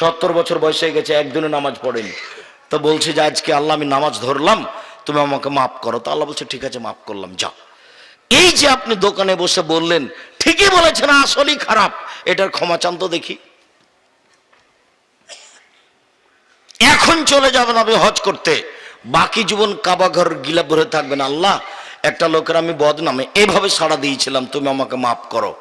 70 বছর বয়স হয়ে গেছে, একদিনও নামাজ পড়েনি। তো বলছে যে আজকে আল্লাহ আমি নামাজ ধরলাম, তুমি আমাকে মাফ করো। তো আল্লাহ বলছে ঠিক আছে মাফ করলাম, যাও। এই যে আপনি দোকানে বসে বললেন ঠিকই বলেছেন, আসলেই খারাপ, এটার ক্ষমা চান তো দেখি। এখন চলে যাবেন আপনি হজ করতে, বাকি জীবন কাবা ঘর গিলা ভরে থাকবেন, আল্লাহ একটা লোকের আমি বদনামে এভাবে সাড়া দিয়েছিলাম, তুমি আমাকে মাফ করো।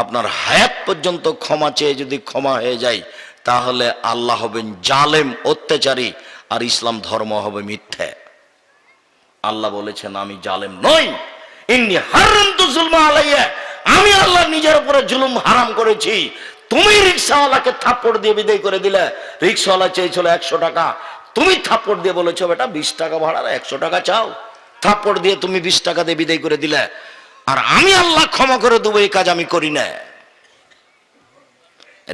আপনার হায়াত পর্যন্ত ক্ষমা চেয়ে যদি ক্ষমা হয়ে যায়, তাহলে আল্লাহ হবেন জালেম, অত্যাচারী, আর ইসলাম ধর্ম হবে মিথ্যা। আল্লাহ বলেছেন আমি জালেম নই, ইন্নী হারামতু যুলমা আলাইয়া, আমি আল্লাহ নিজের উপরে জুলুম হারাম করেছি। তুমি রিকশাওয়ালাকে থাপ্পড় দিয়ে বিদায় করে দিলে, রিকশাওয়ালা চেয়েছিল 100 টাকা, তুমি থাপ্পড় দিয়ে বলেছো বেটা 20 টাকা ভাড়া, 100 টাকা চাও, থাপ্পড় দিয়ে তুমি 20 টাকা দিয়ে বিদায় করে দিলে। আর আমি আল্লাহ ক্ষমা করে দেবো, এই কাজ আমি করি না।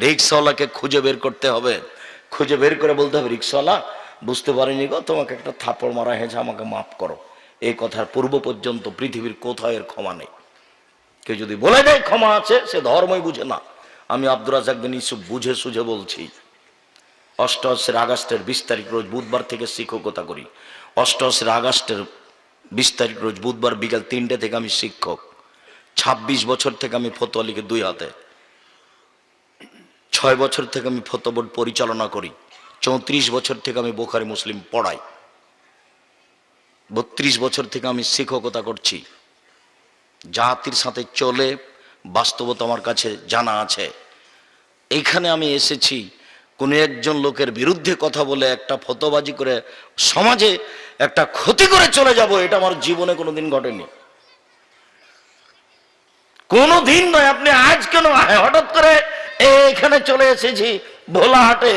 রিকশাওয়ালাকে খুঁজে বের করতে হবে, খুঁজে বের করে বলতে হবে রিকশাওয়ালা বুঝতে পারিনি গো, তোমাকে একটা থাপ্পড় মারা হয়েছে, আমাকে মাফ করো। এই কথার পূর্ব পর্যন্ত পৃথিবীর কোথাও এর ক্ষমা নেই। কেউ যদি বলে দেয় ক্ষমা আছে, সে ধর্মই বুঝে না। আমি আব্দুর রাজ্জাক বিন ইউসুফ বুঝে সুঝে বলছি। 88 আগস্টের 20 তারিখ রোজ বুধবার থেকে শিক্ষকতা করি। 88 আগস্টের 20 তারিখ রোজ বুধবার বিকাল 3টে থেকে আমি শিক্ষক। 26 বছর থেকে আমি ফতোয়া লিখে 2 হাতে। 6 বছর থেকে আমি ফতোয়া বোর্ড পরিচালনা করি। 34 বছর থেকে আমি বুখারী মুসলিম পড়াই। 32 বছর থেকে আমি শিক্ষকতা করছি। জাতির সাথে চলে বাস্তবতা আমার কাছে জানা আছে। এইখানে আমি এসেছি কোন একজন লোকের বিরুদ্ধে কথা বলে একটা ফতোয়াবাজি করে সমাজে একটা ক্ষতি করে চলে যাব, এটা আমার জীবনে কোনোদিন ঘটেনি, কোনোদিন নয়। আপনি আজ কেন হঠাৎ করে এখানে চলে এসেছি ভোলাহাটে,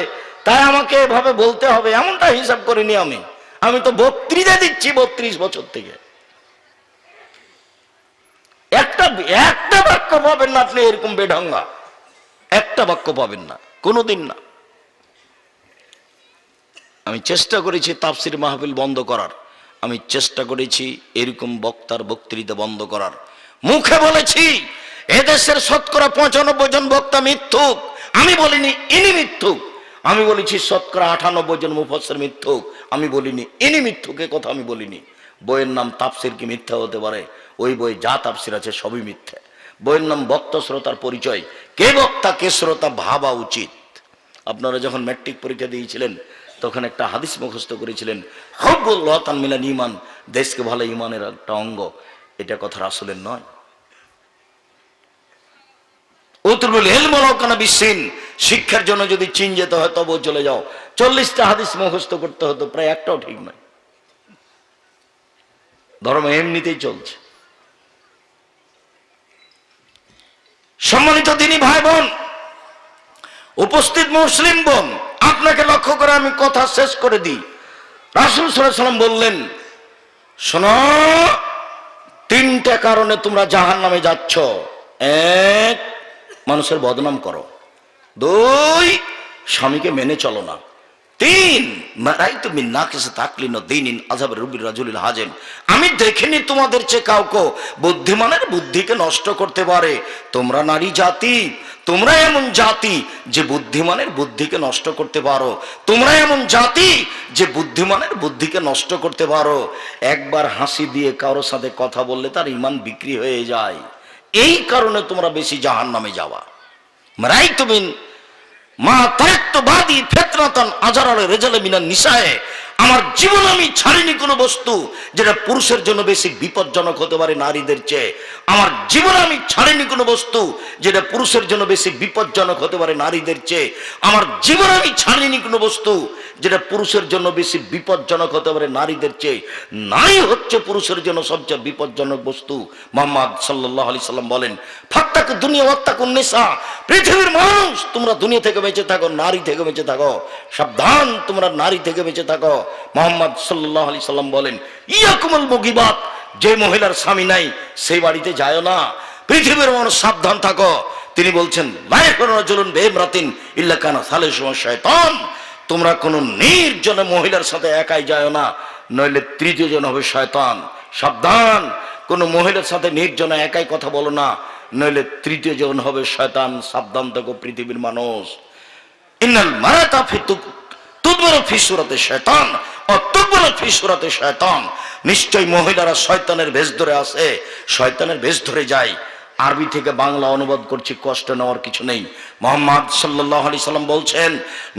তাই আমাকে এভাবে বলতে হবে এমনটা হিসাব করিনি আমি। আমি তো বক্তৃতা দিচ্ছি 32 বছর থেকে। একটা বাক্য পাবেন না আপনি এরকম বেঢঙ্গা, একটা বাক্য পাবেন না, কোনোদিন না। আমি চেষ্টা করেছি তাফসির মাহফিল বন্ধ করার, আমি চেষ্টা করেছি এরকম বক্তার বক্তৃতা বন্ধ করার। মুখে বলেছি এদেশের 95% জন বক্তা মিথ্যুক, আমি বলিনি ইনি মিথ্যুক। আমি বলেছি 98% জন মুফাসসির মিথ্যুক, আমি বলিনি ইনি মিথ্যুক। এ কথা আমি বলিনি। বইয়ের নাম তাফসির কি মিথ্যা হতে পারে? ওই বই যা তাফসির আছে সবই মিথ্যা। বইয়ের নাম বক্তা শ্রোতার পরিচয়, কে বক্তা কে শ্রোতা ভাবা উচিত। আপনারা যখন ম্যাট্রিক পরীক্ষা দিয়েছিলেন তখন একটা হাদিস মুখস্থ করেছিলেন, হুব্বুল্লাহ তানমিলাল ঈমান, দেশকে ভালো ঈমানের একটা অঙ্গ। এটা কথা রাসূলের নয়। উতরুল ইলম ওয়ালাউ কানা বিসসিন, শিক্ষার জন্য যদি চীন যেতে হয় তবে চলে যাও। 40টা হাদিস মুখস্থ করতে হতো, প্রায় একটাও ঠিক নয়। ধর্ম এমনিতেই চলছে। সম্মানিত দিনী ভাই বোন, উপস্থিত মুসলিম বোন, আপনাকে লক্ষ্য করে আমি কথা শেষ করে দিই। রাসূল সাল্লাল্লাহু আলাইহি ওয়াসাল্লাম বললেন, শোনো, 3টা কারণে তোমরা জাহান্নামে যাচ্ছ। 1, মানুষের বদনাম করো। 2, স্বামীকে মেনে চলো না। 3, মারাইতু মিন নাকিস তাকলিন দ্বীনিন আযাব রুবির রাজুলিল হাজেম, আমি দেখিনি তোমাদের চেয়ে কাউকে বুদ্ধিমানের বুদ্ধিকে নষ্ট করতে পারে। তোমরা নারী জাতি, তোমরা এমন জাতি যে বুদ্ধিমানের বুদ্ধিকে নষ্ট করতে পারো। তোমরা এমন জাতি যে বুদ্ধিমানের বুদ্ধিকে নষ্ট করতে পারো। একবার হাসি দিয়ে কারোর সাথে কথা বললে তার ঈমান বিক্রি হয়ে যায়। এই কারণে তোমরা বেশি জাহান্নামে যাওয়া। মারাইতু মিন মা তারাক্তু বাদি ফিতনাতান আজারাল রিজাল মিনান নিসায়ে, আমার জীবনে আমি ছাড়িনি কোনো বস্তু যেটা পুরুষের জন্য বেশি বিপজ্জনক হতে পারে নারীদের চেয়ে। আমার জীবনে আমি ছাড়িনি কোনো বস্তু যেটা পুরুষের জন্য বেশি বিপজ্জনক হতে পারে নারীদের চেয়ে। আমার জীবনে আমি ছাড়িনি কোনো বস্তু যেটা পুরুষের জন্য বেশি বিপজ্জনক হতে পারে নারীদের চেয়ে। নারী হচ্ছে পুরুষের জন্য সবচেয়ে বিপজ্জনক বস্তু। মুহাম্মদ সাল্লাল্লাহু আলাইহি সাল্লাম বলেন, ফাত্তাকু দুনিয়া ওয়াত্তাকুন নিসা, পৃথিবীর মানুষ তোমরা দুনিয়া থেকে বেঁচে থাকো, নারী থেকে বেঁচে থাকো। সাবধান, তোমরা নারী থেকে বেঁচে থাকো। মুহাম্মদ সাল্লাল্লাহু আলাইহি সাল্লাম বলেন, ইয়াকুমুল মুগিবাত, যে মহিলার স্বামী নাই সেই বাড়িতে যায় না। পৃথিবীর মানুষ সাবধান থাকো। তিনি বলছেন, লা ইয়াকুনু রাজুলুন বিইমরাতিন ইল্লা কানা সালিসুহু শায়তান, তোমরা কোনো নির্জনে মহিলার সাথে একাই যায় না, নইলে তৃতীয় জন হবে শয়তান। সাবধান, কোনো মহিলার সাথে নির্জনে একাই কথা বলো না, নইলে তৃতীয় জন হবে শয়তান। সাবধান থাকো পৃথিবীর মানুষ। ইন্নাল মারাতা ফি তুদবারু ফি সূরাতি শায়তান ও তুকবালু ফি সূরাতি শায়তান, নিশ্চয় মহিলারা শয়তানের ভেষ ধরে আসে, শয়তানের ভেষ ধরে যায়। আরবি থেকে বাংলা অনুবাদ করছি, কষ্ট নেওয়ার কিছু নেই। মুহাম্মদ সাল্লাল্লাহু আলাইহি সাল্লাম বলছেন,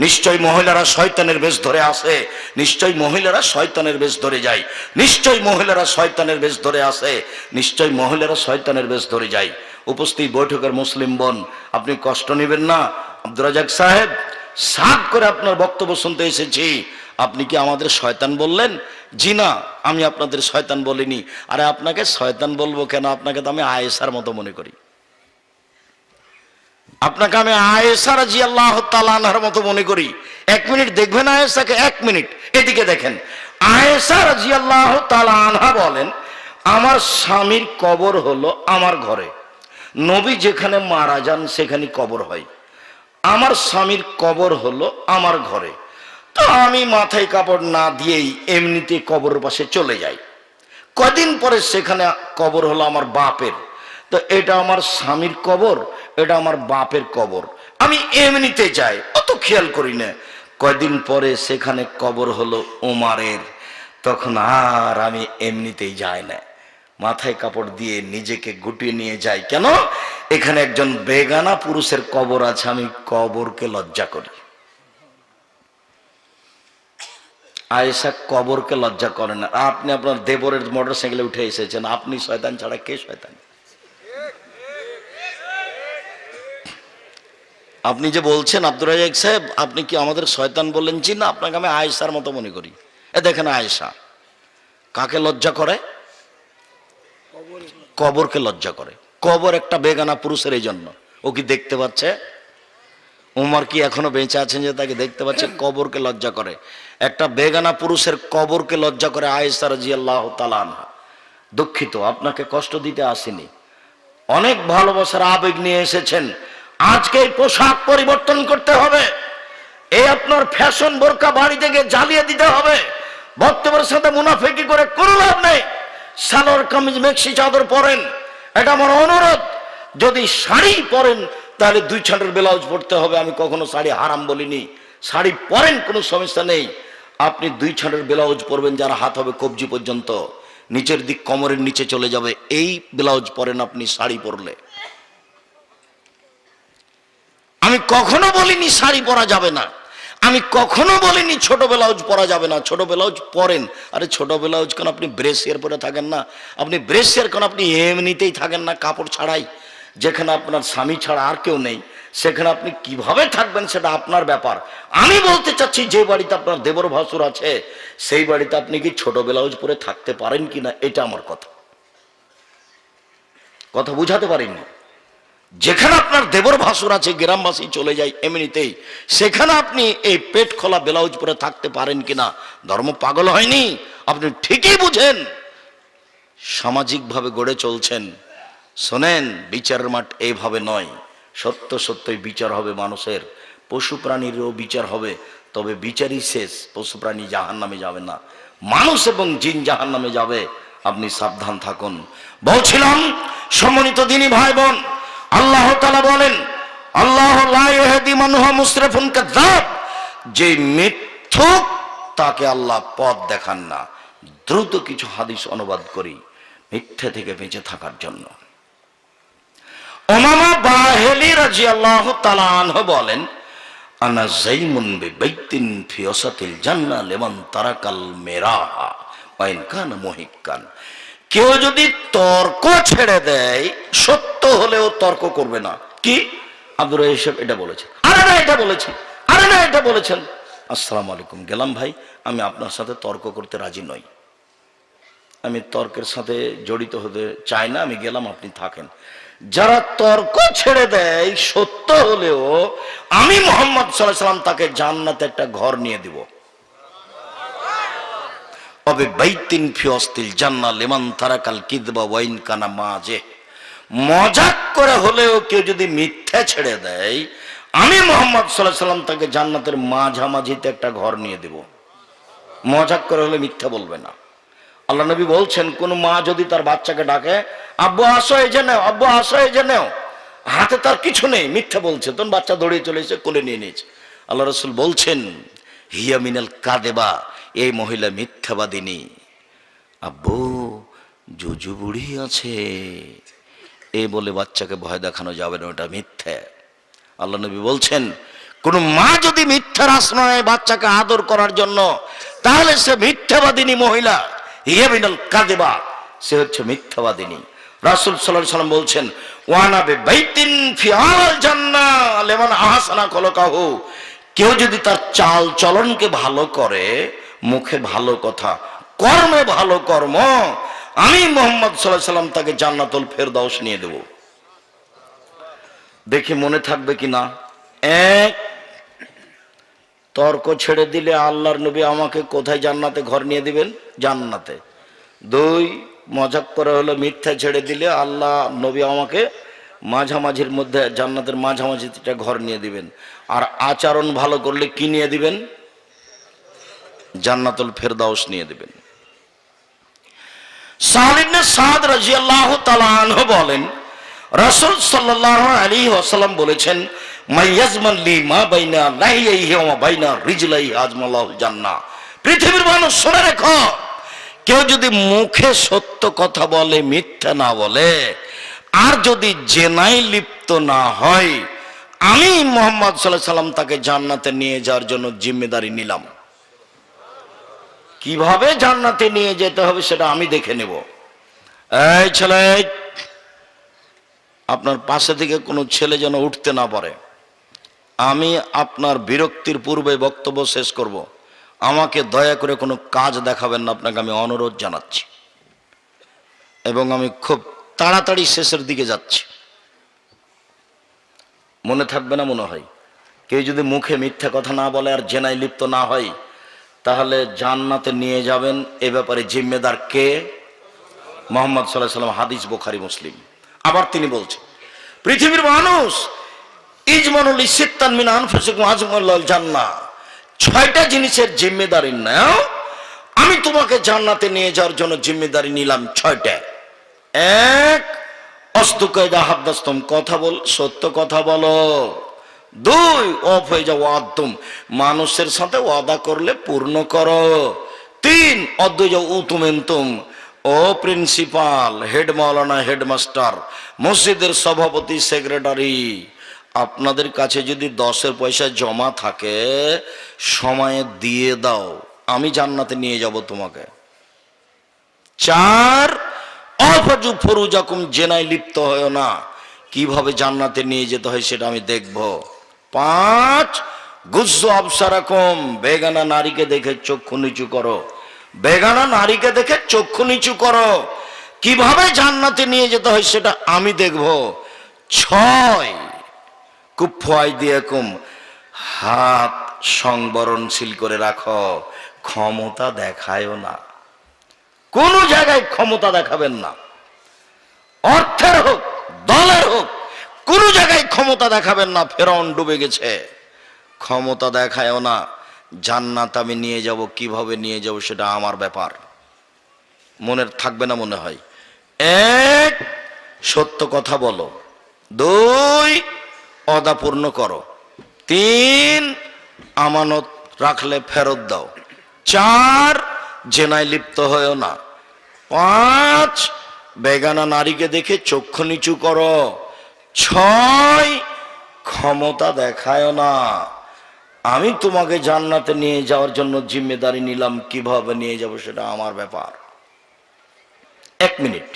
নিশ্চয় মহিলারা শয়তানের ভেষ ধরে আসে, নিশ্চয় মহিলারা শয়তানের ভেষ ধরে যায়, নিশ্চয় মহিলারা শয়তানের ভেষ ধরে আসে, নিশ্চয় মহিলারা শয়তানের ভেষ ধরে যায়। উপস্থিত বৈঠকের মুসলিম বোন, আপনি কষ্ট নেবেন না। আব্দুর রাজ্জাক সাহেব, সাদ করে আপনার বক্তব্য শুনতে এসেছি। আপনি কি আমাদের শয়তান বললেন? জি না, আমি আপনাদের শয়তান বলিনি। আরে আপনাকে শয়তান বলবো কেন? আপনাকে তো আমি আয়েশার মতো মনে করি। আপনাকে আমি আয়েশা রাদিয়াল্লাহু তাআলা আনহার মতো মনে করি। এক মিনিট দেখবেন আয়েশাকে, এক মিনিট এদিকে দেখেন। আয়েশা রাদিয়াল্লাহু তাআলা আনহা বলেন, আমার স্বামীর কবর হলো আমার ঘরে। নবী যেখানে মারা যান সেখানে কবর হয়। আমার স্বামীর কবর হলো আমার ঘরে, তো আমি মাথায় কাপড় না দিয়েই এমনিতে কবরের পাশে চলে যাই। কদিন পরে সেখানে কবর হলো আমার বাপের, তো এটা আমার স্বামীর কবর, এটা আমার বাপের কবর, আমি এমনিতে যাই, অত খেয়াল করি না। কয়দিন পরে সেখানে কবর হলো ওমারের, তখন আর আমি এমনিতেই যাই না, মাথায় কাপড় দিয়ে নিজেকে গুটিয়ে নিয়ে যাই। কেন? এখানে একজন বেগানা পুরুষের কবর আছে, আমি কবরকে লজ্জা করি। আয়েশা কবরকে লজ্জা করেন না। আপনি আপনার দেবরের মোটর সাইকেলে উঠে এসেছেন, আপনি শয়তান ছাড়া কে শয়তান? আপনি যে বলছেন আব্দুর রাজ্জাক সাহেব, আপনি কি আমাদের শয়তান বললেন? জি না, আপনাকে আমি আয়েশার মতো মনে করি। এ দেখেন আয়েশা কাকে লজ্জা করে? কবরকে লজ্জা করে। কবর একটা বেগানা পুরুষের, এই জন্য ও কি দেখতে পাচ্ছে? উমর কি এখনো বেঁচে আছেন যে তাকে দেখতে পাচ্ছে? কবরকে লজ্জা করে, একটা বেগানা পুরুষের কবরকে লজ্জা করে আয়েশা রাদিয়াল্লাহু তাআলা আনহা। দুঃখিত, আপনাকে কষ্ট দিতে আসিনি, অনেক ভালোবাসার আবেগ নিয়ে এসেছেন। আজকে এই পোশাক পরিবর্তন করতে হবে, এই আপনার ফ্যাশন বোরকা বাড়ি থেকে জ্বালিয়ে দিতে হবে। বক্তব্যের সাথে মুনাফিকি করে কোনো লাভ নেই। সালোয়ার কামিজ মেক্সি চাদর পরেন, এটা আমার অনুরোধ। যদি শাড়ি পরেন তাহলে 2 ছাঁটের ব্লাউজ পরতে হবে। আমি কখনো শাড়ি হারাম বলিনি, শাড়ি পরেন, কোনো সমস্যা নেই। আপনি 2 ছাঁটের ব্লাউজ পরবেন, যার হাত হবে কবজি পর্যন্ত, নিচের দিক কোমরের নিচে চলে যাবে, এই ব্লাউজ পরেন আপনি শাড়ি পরলে। আমি কখনো বলিনি শাড়ি পরা যাবে না, আমি কখনো বলিনি ছোট ব্লাউজ পরা যাবে না। ছোট ব্লাউজ পরেন। আরে ছোট ব্লাউজ কেন? আপনি ব্রেসিয়ার পরে থাকেন না? আপনি ব্রেসিয়ার কেন? আপনি এমনিতেই থাকেন না কাপড় ছাড়াই? যেখানে আপনার স্বামী ছাড়া আর কেউ নেই, সেখানে আপনি কিভাবে থাকবেন সেটা আপনার ব্যাপার। আমি বলতে চাচ্ছি, যে বাড়িতে আপনার দেবর ভাসুর আছে সেই বাড়িতে আপনি কি ছোট ব্লাউজ পরে থাকতে পারেন কিনা, এটা আমার কথা। কথা বুঝাতে পারিনি। যেখানে আপনার দেবর ভাসুর আছে, গ্রামবাসী চলে যায় এমনিতেই, সেখানে আপনি এই পেট খোলা ব্লাউজ পরে থাকতে পারেন কিনা? ধর্ম পাগল হয়নি? আপনি ঠিকই বুঝেন, সামাজিকভাবে গড়ে চলছেন। শোনেন, বিচারের মাঠ এইভাবে নয়। সত্য সত্যই বিচার হবে মানুষের, পশু প্রাণীরও বিচার হবে, তবে বিচারই শেষ। পশু প্রাণী জাহান্নামে যাবে না, মানুষ এবং জিন জাহান্নামে যাবে। আপনি সাবধান থাকুন। বলছিলাম, সম্মানিত দিনী ভাই বোন, আল্লাহ তাআলা বলেন, আল্লাহ লা ইয়াহদি মান হুয়া মুসরিফুন কাযাব, যে মিথ্যুক তাকে আল্লাহ পথ দেখান না। দ্রুত কিছু হাদিস অনুবাদ করি মিথ্যা থেকে বেঁচে থাকার জন্য। উমামা বাহিলি রাদিয়াল্লাহু তাআলা আনহু বলেন, আনা যাইমুন বিবাইতিন ফি ওয়াসাতিল জান্নাহ লিমান তারাকাল মিরাহা ওয়া ইন কানা মুহিক্কান। কেউ যদি তর্ক ছেড়ে দেয়, সত্য হলেও তর্ক করবে না। কি আব্দুর রাজ্জাক এটা বলেছেন? আরে না এটা বলেছেন, আরে না এটা বলেছেন। আসসালামু আলাইকুম, গেলাম ভাই, আমি আপনার সাথে তর্ক করতে রাজি নই, আমি তর্কের সাথে জড়িত হতে চাই না, আমি গেলাম, আপনি থাকেন। যারা তর্ক ছেড়ে দেয় সত্য হলেও, আমি মুহাম্মদ সাল্লাল্লাহু আলাইহি ওয়াসাল্লাম তাকে জান্নাতে একটা ঘর নিয়ে দিব। অবে বাইতিন ফি ওয়াসতিল জান্নাহ লিমান তারাকাল কিযবা ওয়া ইন কানা মাজে। মজাক করে হলেও কেউ যদি মিথ্যা ছেড়ে দেয়, আমি মুহাম্মদ সাল্লাল্লাহু আলাইহি ওয়াসাল্লাম তাকে জান্নাতের মাঝামাঝিতে একটা ঘর নিয়ে দেব। মজাক করে হলে মিথ্যা বলবে না। আল্লাহ নবী বলছেন, কোন মা যদি তার বাচ্চাকে ডাকে, আব্বু আসো এই যে নেও, আব্বু আসো এই যে নেও, হাতে তার কিছু নেই, মিথ্যা বলছে, তখন বাচ্চা দৌড়িয়ে চলে এসে কোলে নিয়ে নিয়েছে। আল্লাহ রাসূল বলছেন হিয়া মিনাল কাদেবা, এই মহিলা মিথ্যাবাদিনী। আব্বু জুজু বুড়ি আছে এই বলে বাচ্চাকে ভয় দেখানো যাবে না, ওটা মিথ্যা। আল্লাহ নবী বলছেন কোন মা যদি মিথ্যার আশ্রয় নেয় বাচ্চাকে আদর করার জন্য, তাহলে সে মিথ্যাবাদিনী মহিলা, হিয়া মিনাল কাদেবা, সে হচ্ছে মিথ্যাবাদিনী। রাসূল সাল্লাল্লাহু আলাইহি ওয়াসাল্লাম বলছেন ওয়ানা বিবাইতিন ফি আল জান্নাহ লিমান আহসানা খলকাহু, কেউ যদি তার চাল চলনকে ভালো করে, মুখে ভালো কথা, কর্মে ভালো কর্ম, আমি মুহাম্মদ সাল্লাল্লাহু আলাইহি ওয়াসাল্লাম তাকে জান্নাতুল ফেরদাউস নিয়ে দেব। দেখি মনে থাকবে কিনা। এক, তর্ক ছেড়ে দিলে আল্লাহর নবী আমাকে কোথায় জান্নাতে ঘর নিয়ে দিবেন? জান্নাতে। দুই, মজাক করে হলো মিথ্যা ছেড়ে দিলে আল্লাহ নবী আমাকে মাঝামাঝির মধ্যে জান্নাতের মাঝামাঝিটা ঘর নিয়ে দিবেন। আর আচরণ ভালো করলে কি নিয়ে দিবেন? জান্নাতুল ফেরদাউস নিয়ে দিবেন। সাহল ইবনে সাদ রাদিয়াল্লাহু তাআলা আনহু বলেন রাসূল সাল্লাল্লাহু আলাইহি ওয়াসাল্লাম বলেছেন মাইয়াজমান লি মা বাইনা লাইহি ওয়া বাইনা রিজলাইহি আজমালাহুল জান্নাহ। পৃথিবীর মানুষ শুনে রাখো, কেউ যদি মুখে সত্য কথা বলে, মিথ্যা না বলে, আর যদি জেনায় লিপ্ত না হয়, আমি মুহাম্মদ সাল্লাল্লাহু আলাইহি ওয়াসাল্লাম তাকে জান্নাতে নিয়ে যাওয়ার জন্য জিম্মেদারি নিলাম। কিভাবে জান্নাতে নিয়ে যেতে হবে সেটা আমি দেখে নেব। এই ছেলে, আপনার পাশে থেকে কোনো ছেলে যেন উঠতে না পারে। আমি আপনার বিরক্তির পূর্বে বক্তব্য শেষ করব। আমাকে দয়া করে কোনো কাজ দেখাবেন না, আপনাকে আমি অনুরোধ জানাচ্ছি। এবং আমি খুব তাড়াতাড়ি শেষের দিকে যাচ্ছি। মনে থাকবে না মনে হয়? কেউ যদি মুখে মিথ্যা কথা না বলে আর জেনায় লিপ্ত না হয়, তাহলে জান্নাতে নিয়ে যাবেন। এ ব্যাপারে জিম্মেদার কে? মুহাম্মদ সাল্লাল্লাহু আলাইহি ওয়াসাল্লাম। হাদিস বুখারী মুসলিম। আবার তিনি বলছেন পৃথিবীর মানুষ ইজমানুল ইসিত্তান মিন আনফুসিকুম আজমাল্লাহুল জান্নাহ, 6টা জিনিসের জিম্মেদারি নাও, আমি তোমাকে জান্নাতে নিয়ে যাওয়ার জন্য জিম্মেদারি নিলাম 6টা। এক, অসদুকা ইযা হাদাসতুম, কথা বল, সত্য কথা বলো। 2, অফ হয়ে যাও ওয়াদতুম, মানুষের সাথে ওয়াদা করলে পূর্ণ করো। 3, অদ্দুজা উতুমেন্তুম, ও প্রিন্সিপাল, হেড মাওলানা, হেডমাস্টার, মসজিদের সভাপতি, সেক্রেটারি, আপনাদের কাছে যদি 10 পয়সা জমা থাকে সময়ে দিয়ে দাও, আমি জান্নাতে নিয়ে যাব তোমাকে। 4, অফাজু ফরুজাকুম, জেনায় লিপ্ত হয় না, কিভাবে জান্নাতে নিয়ে যেতে হয় সেটা আমি দেখব। 5, গুজ্জু আবসারাকুম, বেগানা নারীকে দেখে চক্ষু নিচু করো, বেগানা নারীকে দেখে চক্ষু নিচু করো, কিভাবে জান্নাতে নিয়ে যেতে হয় সেটা আমি দেখব। 6, কুফাই দিয়াকুম, হাত সংবরণশীল করে রাখো, ক্ষমতা দেখায়ও না, কোন জায়গায় ক্ষমতা দেখাবেন না, অর্থের হোক দলের হোক, কোন জায়গায় ক্ষমতা দেখাবেন না। ফেরাউন ডুবে গেছে, ক্ষমতা দেখায়ও না। জান্নাত আমি নিয়ে যাব, কিভাবে নিয়ে যাব সেটা আমার ব্যাপার। মনে থাকবে না মনে হয়? 1, সত্য কথা বলো। 2, ওয়াদা পূর্ণ করো। 3, আমানত রাখলে ফেরত দাও। 4, জেনায় লিপ্ত হয়েও না। 5, বেগানা নারীকে দেখে চক্ষু নিচু করো। 6, ক্ষমতা দেখায়ও না। আমি তোমাকে জান্নাতে নিয়ে যাওয়ার জন্য জিম্মেদারি নিলাম, কিভাবে নিয়ে যাব সেটা আমার ব্যাপার। 1 মিনিট।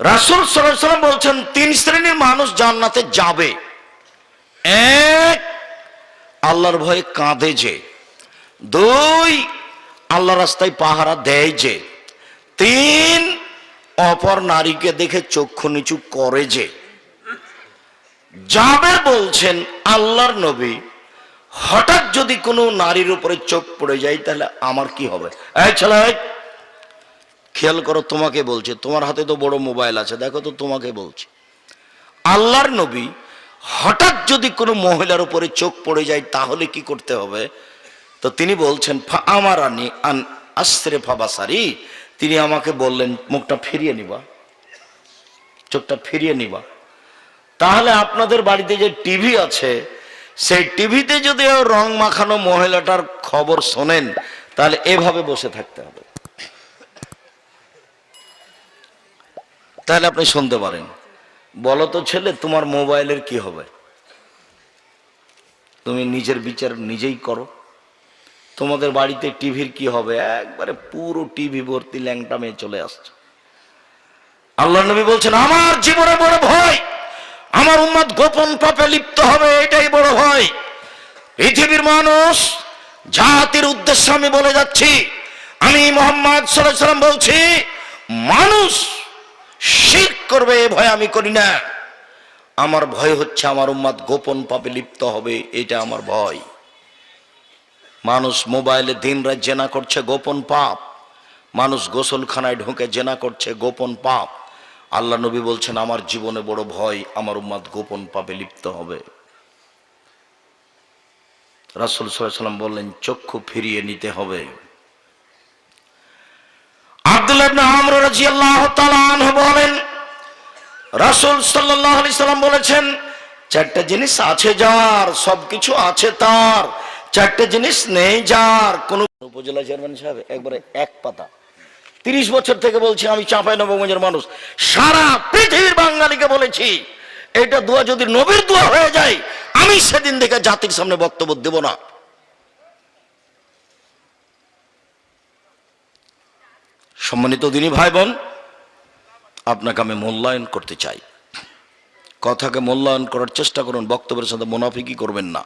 রাসূল সাল্লাল্লাহু আলাইহি ওয়াসাল্লাম বলছেন 3 শ্রেণীর মানুষ জান্নাতে যাবে। 1, আল্লাহর ভয়ে কাঁদে যে। 2, আল্লাহ রাস্তায় পাহারা দেয় যে। 3, অপর নারীকে দেখে চক্ষু নিচু করে যে। যাবে বলছেন আল্লাহর নবী, হঠাৎ যদি কোনো নারীর উপরে চোখ পড়ে যায় তাহলে আমার কি হবে? এই ছেলে, খেয়াল করো, তোমাকে বলছে, তোমার হাতে তো বড় মোবাইল আছে, দেখো তো, তোমাকে বলছে। আল্লাহর নবী, হঠাৎ যদি কোনো মহিলার উপরে চোখ পড়ে যায় তাহলে কি করতে হবে? তো তিনি বলছেন আমারানি আন আসরে ফাবাসারি, তিনি আমাকে বললেন মুখটা ফিরিয়ে নিবা, চোখটা ফিরিয়ে নিবা। তাহলে আপনাদের বাড়িতে যে টিভি আছে সেই টিভিতে যদি রং মাখানো মহিলাটার খবর শোনেন, তাহলে এভাবে বসে থাকতে হবে, তাহলে আপনি শুনতে পারেন। বলো তো ছেলে, তোমার মোবাইলের কি হবে? তুমি নিজের বিচার নিজেই করো। তোমাদের বাড়িতে টিভির কি হবে? একবারে পুরো টিভি ভর্তি ল্যাংটা মেয়ে চলে আসছে। আল্লাহ নবী বলছেন, আমার জীবনে বড় ভয়, আমার উম্মত গোপন পাপে লিপ্ত হবে, এটাই বড় ভয়। পৃথিবীর মানুষ জাতির উদ্দেশ্যে আমি বলে যাচ্ছি, আমি মুহাম্মদ সাল্লাল্লাহু আলাইহি ওয়াসাল্লাম বলছি, মানুষ শিরক করবে এ ভয় আমি করি না। আমার ভয় হচ্ছে আমার উম্মত গোপন পাপে লিপ্ত হবে, এটা আমার ভয়। মানুষ মোবাইলে দিনরাত জেনা করছে, গোপন পাপ। মানুষ গোসলখানায় ঢুকে জেনা করছে, গোপন পাপ। আল্লাহ নবী বলছেন, আমার জীবনে বড় ভয়, আমার উম্মত গোপন পাপে লিপ্ত হবে। রাসূল সাল্লাল্লাহু আলাইহি ওয়াসাল্লাম বললেন, চক্ষু ফিরিয়ে নিতে হবে। আব্দুল্লাহ ইবনে আমর রাদিয়াল্লাহু তাআলা আনহু বলেন, রাসূল সাল্লাল্লাহু আলাইহি সাল্লাম বলেছেন, চারটা জিনিস আছে যার, সবকিছু আছে তার, চারটে জিনিস নেই যার। কোন উপজেলা চেয়ারম্যান সাহেব একবারে এক পাতা, 30 বছর থেকে বলছি, আমি চাঁপাইনবাবগঞ্জের মানুষ, সারা পৃথিবীর বাঙালিকে বলেছি, এটা দোয়া যদি নবীর দোয়া হয়ে যায়, আমি সেদিন থেকে জাতির সামনে বক্তব্য দেব না। সম্মানিত দিনী ভাই বোন, আপনাকে আমি মূল্যায়ন করতে চাই। কথাকে মূল্যায়ন করার চেষ্টা করুন, বক্তব্যের সাথে মুনাফিকি করবেন না,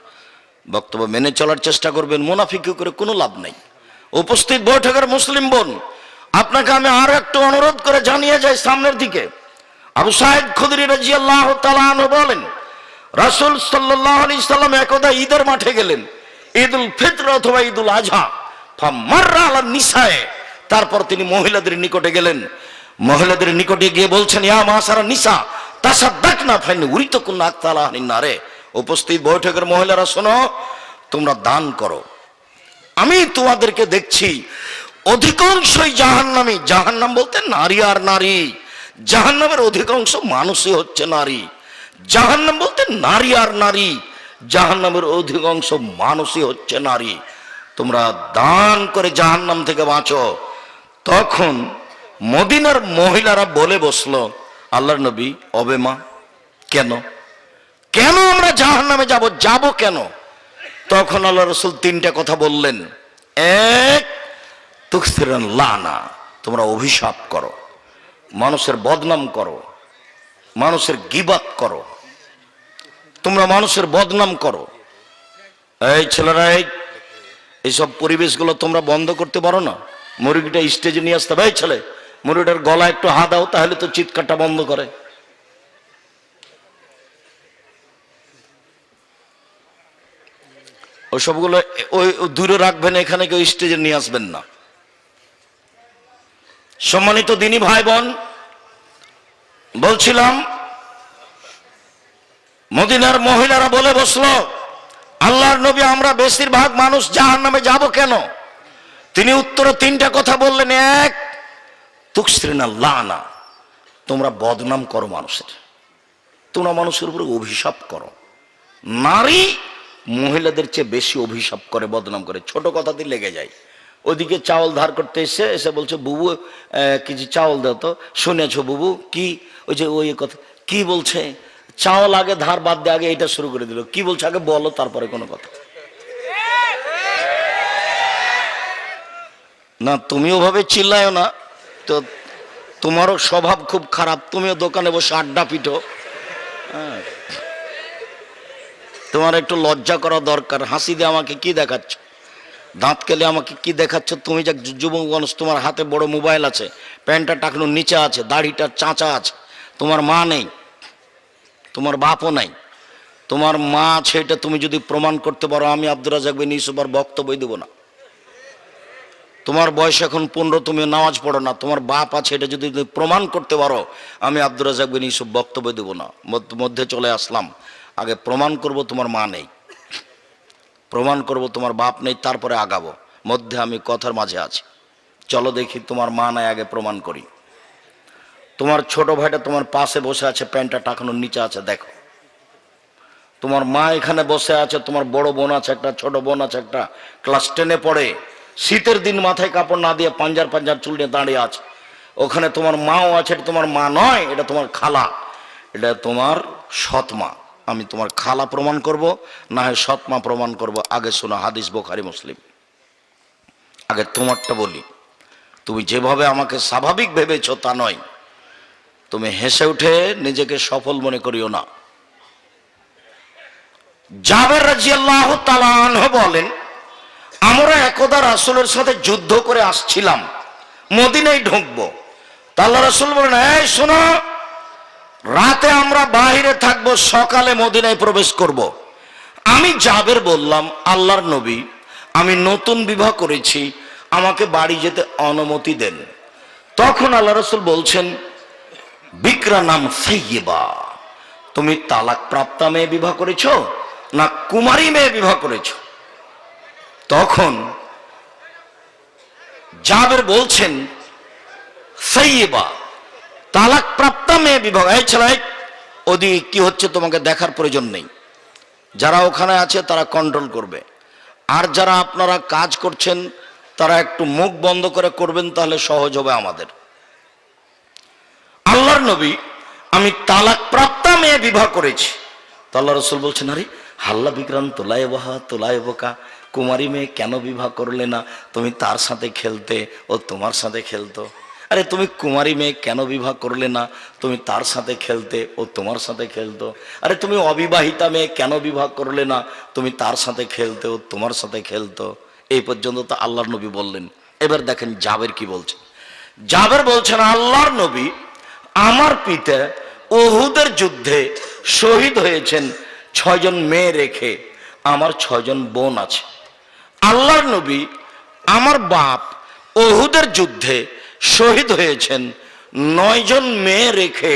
বক্তব্য মেনে চলার চেষ্টা করবেন। মুনাফিকি করে কোনো লাভ নেই। উপস্থিত বৈঠকের মুসলিম বোন, আপনাকে আমি আরো একটু অনুরোধ করে জানিয়ে যাই সামনের দিকে। আবু সাঈদ খুদরি রাদিয়াল্লাহু তাআলা আনহু বলেন, রাসূল সাল্লাল্লাহু আলাইহি সাল্লাম একদা ঈদের মাঠে গেলেন, ঈদুল ফিতর অথবা ঈদুল আযহা, ফামাররা আলা নিসায়ে, তারপর তিনি মহিলাদের নিকটে গেলেন। মহিলাদের নিকটে গিয়ে বলছেন, ইয়া মাশারা নিসা তাসাদদাকনা ফাইন উরিতুকুন্না আকতালা আনিন নারে। উপস্থিত বৈঠকের মহিলারা শোনো, তোমরা দান করো। আমি তোমাদেরকে দেখছি অধিকাংশই জাহান্নামী। জাহান্নাম বলতে নারী আর নারী, জাহান্নামের অধিকাংশ মানুষই হচ্ছে নারী। জাহান্নাম বলতে নারী আর নারী, জাহান্নামের অধিকাংশ মানুষই হচ্ছে নারী। তোমরা দান করে জাহান্নাম থেকে বাঁচো। তখন মদিনার মহিলারা বলে বসলো, আল্লাহর নবী, অবে মা, কেন কেন আমরা জাহান্নামে যাব? যাব কেন? তখন আল্লাহ রাসূল তিনটা কথা বললেন। এক, তুকসিরান লানা, তোমরা অভিশাপ করো, মানুষের বদনাম করো, মানুষের গীবাত করো, তোমরা মানুষের বদনাম করো। এই ছেলেরা, এইসব পরিবেশগুলো তোমরা বন্ধ করতে পারো না? মুরগিটা স্টেজে নিয়ে আসতে হবে, এই ছেলে মুরগিটার গলা একটু হা দাও, তাহলে তো চিৎকারটা বন্ধ করে। ওসবগুলো ওই দূরে রাখবেন, এখানে কেউ স্টেজে নিয়ে আসবেন না। সম্মানিত দিনী ভাই বোন, বলছিলাম মদিনার মহিলারা বলে বসলো, আল্লাহর নবী, আমরা বেশিরভাগ মানুষ জাহান্নামে যাব কেন? তিনি উত্তরে তিনটা কথা বললেন। এক, তুকসিরান লানা, তোমরা বদনাম করো মানুষের, তোমরা মানুষের উপরে অভিশাপ করো। নারী মহিলাদের চেয়ে বেশি অভিশাপ করে, বদনাম করে, ছোট কথাতেই লেগে যায়। ওদিকে চাউল ধার করতে এসে বলছে, বুবু কিছু চাউল দাও তো। শুনেছো বুবু? কি? ওই যে ওই কথা কি বলছে, চাউল আগে ধার বাদ দিয়ে আগে এটা শুরু করে দিল। কি বলছে আগে বলো, তারপরে কোনো কথা না। তুমিও ভাবে চিল্লায়ও না তো, তোমারও স্বভাব খুব খারাপ, তুমিও দোকানে বসে আড্ডা পিটো। হ্যাঁ, তোমার একটু লজ্জা করা দরকার। হাসি দিয়ে আমাকে কি দেখাচ্ছ, দাঁত কেলে আমাকে কি দেখাচ্ছ? তুমি যা যুবক মানুষ, তোমার হাতে বড় মোবাইল আছে, প্যান্টটা টাকানোর নিচে আছে, দাড়িটা চাঁচা আছে, তোমার মা নেই, তোমার বাপও নাই, তোমার মা আছে, এটা তুমি যদি প্রমাণ করতে পারো, আমি আব্দুর রাজ্জাক বিন ইউসুফ আর বক্তব্য দেবো না। তোমার বয়স এখন 15, তুমি নামাজ পড়ো না, তোমার বাপ আছে, এটা যদি তুমি প্রমাণ করতে পারো, আমি আব্দুর রাজ্জাক বিন ইউসুফ বক্তব্য দেবো না। মধ্যে চলে আসলাম, আগে প্রমাণ করব তোমার মা নেই, প্রমাণ করব তোমার বাপ নেই, তারপরে আগাবো। মধ্যে আমি কথার মাঝে আছি। চলো দেখি তোমার মা নাই, আগে প্রমাণ করি। তোমার ছোট ভাইটা তোমার পাশে বসে আছে, প্যান্টটা টাকানোর নিচে আছে, দেখো। তোমার মা এখানে বসে আছে, তোমার বড় বোন আছে একটা, ছোট বোন আছে একটা, ক্লাস 10-এ পড়ে, শীতের দিন মাথায় কাপড় না দিয়ে পাঞ্জার পাঞ্জার চুল নিয়ে দাঁড়িয়ে আছে। ওখানে তোমার মাও আছে, এটা তোমার মা নয়, এটা তোমার খালা, এটা তোমার সৎ মা। আমি তোমার খালা প্রমাণ করব, না হয় সৎ মা প্রমাণ করব। আগে শোনো, হাদিস বুখারী মুসলিম। আগে তোমারটা বলি। তুমি যেভাবে আমাকে স্বাভাবিক ভেবেছ তা নয়। তুমি হেসে উঠে নিজেকে সফল মনে করিও না। জাবের রাদিয়াল্লাহু তাআলা আনহু বলেন, আমরা একদা রাসূলের সাথে যুদ্ধ করে আসছিলাম, মদিনায় ঢুকবো। তা আল্লাহ রাসূল বলেন, এই শোনো, রাতে আমরা বাইরে থাকবো, সকালে মদিনায় প্রবেশ করব। আমি জাবের বললাম, আল্লাহর নবী, আমি নতুন বিবাহ করেছি, আমাকে বাড়ি যেতে অনুমতি দেন। তখন আল্লাহ রাসূল বলছেন, বিকরা নাম সাইয়্যিবা, তুমি তালাক প্রাপ্তা মেয়ে বিবাহ করেছো না কুমারী মেয়ে বিবাহ করেছো? তখন জাবের বলছেন, সাইয়্যিবা, তালাক প্রাপ্তা মেয়ে বিবাহ। এই ছেলে, ওদিকে কি হচ্ছে তোমাকে দেখার প্রয়োজন নেই। যারা ওখানে আছে তারা কন্ট্রোল করবে, আর যারা আপনারা কাজ করছেন তারা একটু মুখ বন্ধ করে করবেন, তাহলে সহজ হবে আমাদের। আল্লাহর নবী, আমি তালাক প্রাপ্তা মেয়ে বিবাহ করেছি। তো আল্লাহ রাসূল বলছেন, আরে হাল্লা বিক্রান্ত তোলায় বাহা তোলায় বোকা, কুমারী মেয়ে কেন বিবাহ করলে না? তুমি তার সাথে খেলতে, ও তোমার সাথে খেলতো। আরে তুমি কুমারী মেয়ে কেন বিবাহ করলে না? তুমি তার সাথে খেলতে, ও তোমার সাথে খেলতো। আরে তুমি অবিবাহিতা মেয়ে কেন বিবাহ করলে না? তুমি তার সাথে খেলতে, ও তোমার সাথে খেলতো। এই পর্যন্ত তো আল্লাহর নবী বললেন। এবার দেখেন জাবের কি বলছেন। জাবের বলছেন, আল্লাহর নবী, আমার পিতা উহুদের যুদ্ধে শহীদ হয়েছেন 6 জন মেয়ে রেখে, আমার 6 জন বোন আছে। আল্লাহর নবী, আমার বাপ উহুদের যুদ্ধে শহীদ হয়েছেন 9 জন মেয়ে রেখে,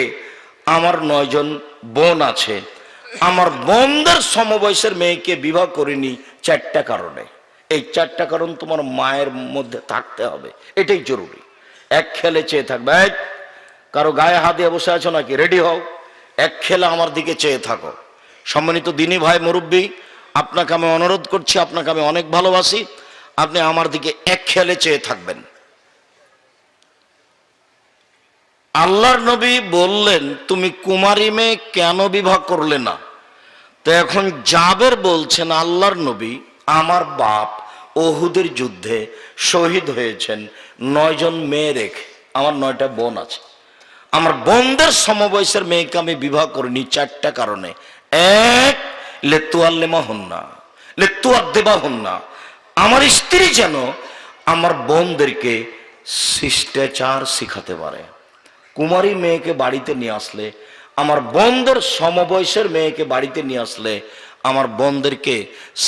আমার 9 জন বোন আছে। আমার বোনদের সমবয়সের মেয়েকে বিবাহ করিনি 4টা কারণে। এই 4টা কারণ তোমার মায়ের মধ্যে থাকতে হবে, এটাই জরুরি। এক খেলে চেয়ে থাকবে, কারো গায়ে হাত দিয়ে বসে আছো নাকি? রেডি হও, এক খেলে আমার দিকে চেয়ে থাকো। সম্মানিত দিনী ভাই মুরব্বী, আপনাকে আমি অনুরোধ করছি, আপনাকে আমি অনেক ভালোবাসি, আপনি আমার দিকে এক খেলে চেয়ে থাকবেন। আল্লাহর নবী বললেন, তুমি কুমারী মেয়ে কেন বিবাহ করলে না? তো এখন জাবের বলছেন, আল্লাহর নবী, আমার বাপ উহুদের যুদ্ধে শহীদ হয়েছেন 9 জন মেয়ে রেখে, আমার 9টা বোন আছে। আমার বোনদের সমবয়সের মেয়েকে আমি বিবাহ করিনি 4টা কারণে। এক, লেতুয়াল্লেমা হন্না, লেতুয়াদ্দেবা হন্না, আমার স্ত্রী যেন আমার বোনদেরকে শিষ্টাচার শিখাতে পারে। কুমারী মেয়েকে বাড়িতে নিয়ে আসলে, আমার বোনদের সমবয়সের মেয়েকে বাড়িতে নিয়ে আসলে আমার বোনদেরকে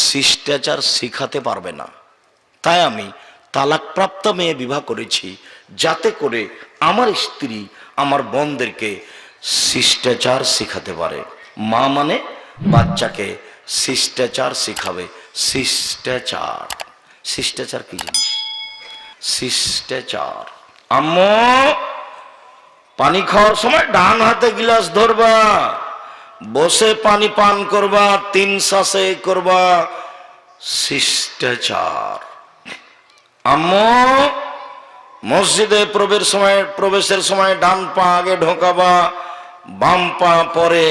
শিষ্টাচার শিখাতে পারবে না। তাই আমি তালাকপ্রাপ্ত মেয়ে বিবাহ করেছি, যাতে করে আমার স্ত্রী আমার বোনদেরকে শিষ্টাচার শিখাতে পারে। মা মানে বাচ্চাকে শিষ্টাচার শিখাবে। শিষ্টাচার, শিষ্টাচার কি জিনিস? শিষ্টাচার, আম্মু পানি খাওয়ার সময় ডান হাতে গিলাস ধরবা, বসে পানি পান করবা, 3 শ্বাসে করবা, শিষ্টাচার। আম্মু মসজিদে প্রবেশের সময় ডান পা আগে ঢোকাবা, বাম পা পরে,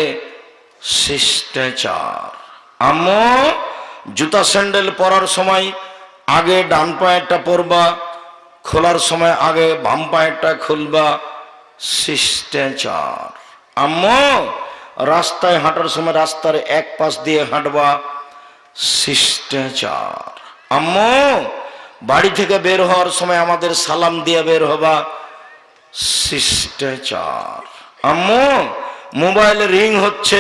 শিষ্টাচার। আম্মু জুতা স্যান্ডেল পরার সময় আগে ডান পায়েরটা পরবা, খোলার সময় আগে বাম পায়েরটা খুলবা, শিষ্টাচার। আম্মু রাস্তায় হাঁটার সময় রাস্তার এক পাশ দিয়ে হাঁটবা, শিষ্টাচার। আম্মু বাড়ি থেকে বের হওয়ার সময় আমাদের সালাম দিয়ে বের হবা, শিষ্টাচার। আম্মু মোবাইলে রিং হচ্ছে,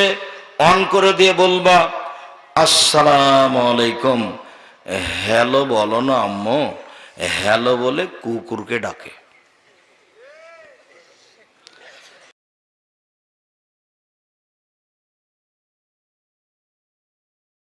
অন করে দিয়ে বলবা, আসসালামু আলাইকুম। হ্যালো বলো না আম্মু, হ্যালো বলে কুকুরকে ডাকে।